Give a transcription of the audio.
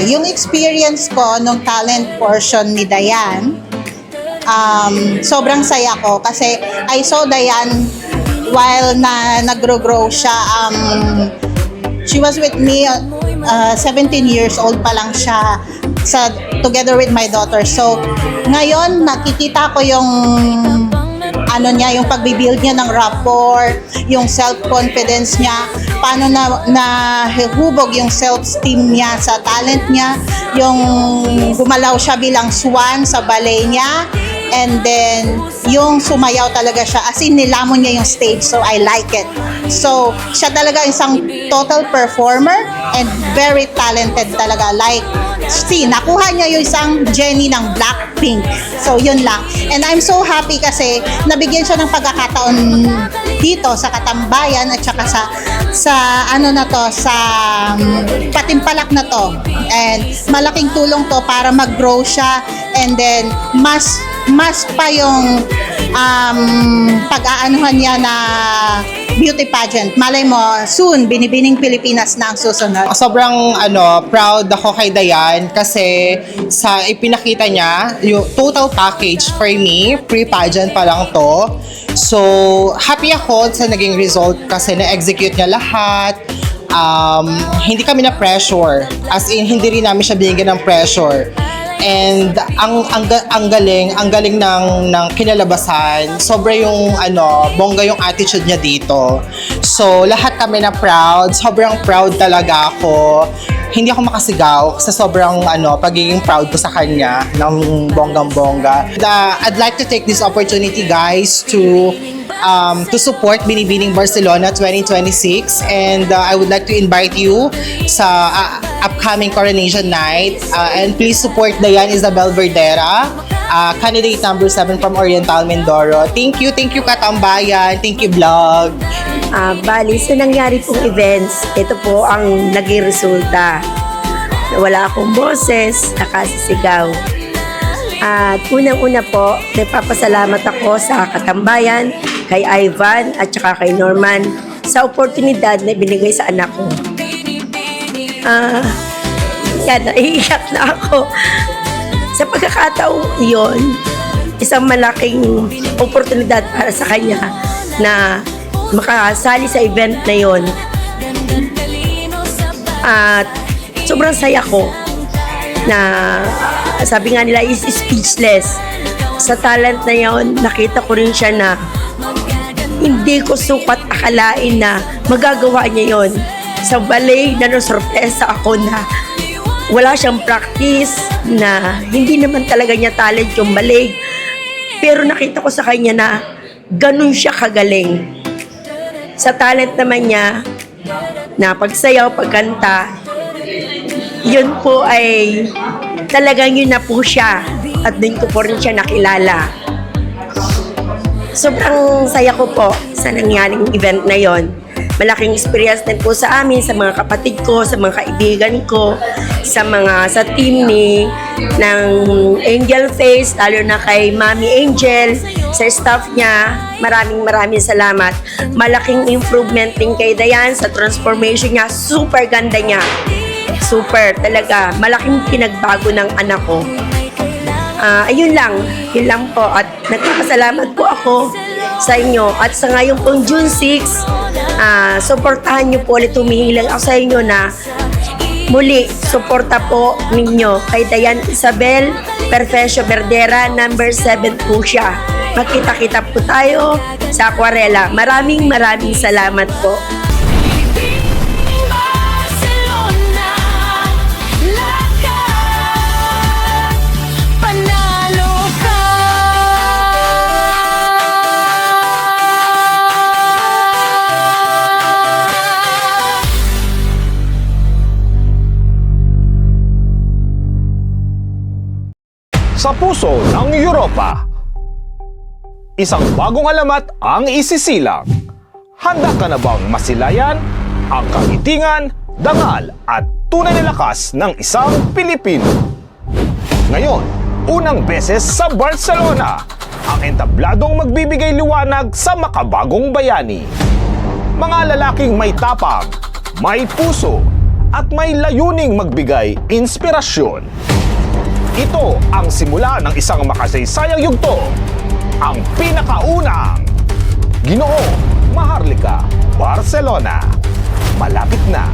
Yung experience ko nung talent portion ni Dayan, sobrang saya ko kasi I saw Dayan while nag-grow siya. She was with me, 17 years old pa lang siya together with my daughter. So, ngayon nakikita ko yung yung pagbibuild niya ng rapport, yung self-confidence niya, paano na hubog yung self-esteem niya sa talent niya, yung gumalaw siya bilang swan sa ballet niya, and then yung sumayaw talaga siya, as in nilamon niya yung stage, so I like it. So, siya talaga isang total performer and very talented talaga. Like, nakuha niya yung isang Jennie ng Blackpink. So, yun lang. And I'm so happy kasi nabigyan siya ng pagkakataon dito sa Katambayan at saka sa Patimpalak na to. And malaking tulong to para mag-grow siya, and then mas pa yung pag-aanuhan niya na beauty pageant. Malay mo, soon, Binibining Pilipinas na ang susunod. Sobrang proud ako kay Dayan kasi sa ipinakita niya, yung total package for me, pre-pageant pa lang to. So, happy ako sa naging result kasi na-execute niya lahat. Hindi kami na pressure. As in, hindi rin namin siya binigyan ng pressure. And ang galing ng kinalabasan. Sobra yung bongga yung attitude niya dito. So lahat kami na proud. Sobrang proud talaga ako. Hindi ako makasigaw sa sobrang pagiging proud ko sa kanya ng bonggang-bongga. I'd like to take this opportunity, guys, to support Binibining Barcelona 2026, and I would like to invite you sa upcoming coronation night, and please support Dayan Isabel Verdera, candidate number 7 from Oriental Mindoro. Thank you Katambayan, thank you vlog. Bali, sa nangyari pong events, ito po ang naging resulta. Wala akong boses, nakasisigaw. At unang-una po, nagpapasalamat ako sa Katambayan, kay Ivan at saka kay Norman sa oportunidad na binigay sa anak ko. Naiiyak na ako. Sa pagkakataong iyon, isang malaking oportunidad para sa kanya na makasali sa event na yon. At sobrang saya ko na sabi nga nila is speechless. Sa talent na yon, nakita ko rin siya na hindi ko sukat akalain na magagawa niya yon. Sa ballet na sorpresa ako na wala siyang practice, na hindi naman talaga niya talent yung ballet. Pero nakita ko sa kanya na ganun siya kagaling. Sa talent naman niya, na pagsayaw, pagkanta, yun po ay talagang yun na po siya. At din ko po rin siya nakilala. Sobrang saya ko po sa nangyaring event na yon. Malaking experience din po sa amin, sa mga kapatid ko, sa mga kaibigan ko, sa team ng Angel Face, lalo na kay Mami Angel, sa staff niya. Maraming salamat. Malaking improvement din kay Dayan sa transformation niya. Super ganda niya. Super talaga. Malaking pinagbago ng anak ko. Ayun lang. Yun lang po. At nagpapasalamat po ako sa inyo. At sa ngayon pong June 6, suportahan niyo po ulit. Humihilang ako sa inyo na muli, suporta po ninyo kay Dayan Isabel Perfeccio Verdera, number 7 po siya. Magkita-kita po tayo sa Aquarela. Maraming salamat po. Sa puso ng Europa, isang bagong alamat ang isisilang. Handa ka na bang masilayan ang kagitingan, dangal at tunay na lakas ng isang Pilipino? Ngayon, unang beses sa Barcelona, ang entabladong magbibigay liwanag sa makabagong bayani. Mga lalaking may tapang, may puso, at may layuning magbigay inspirasyon. Ito ang simula ng isang makasaysayang yugto, ang pinakaunang Ginoo Maharlika Barcelona. Malapit na.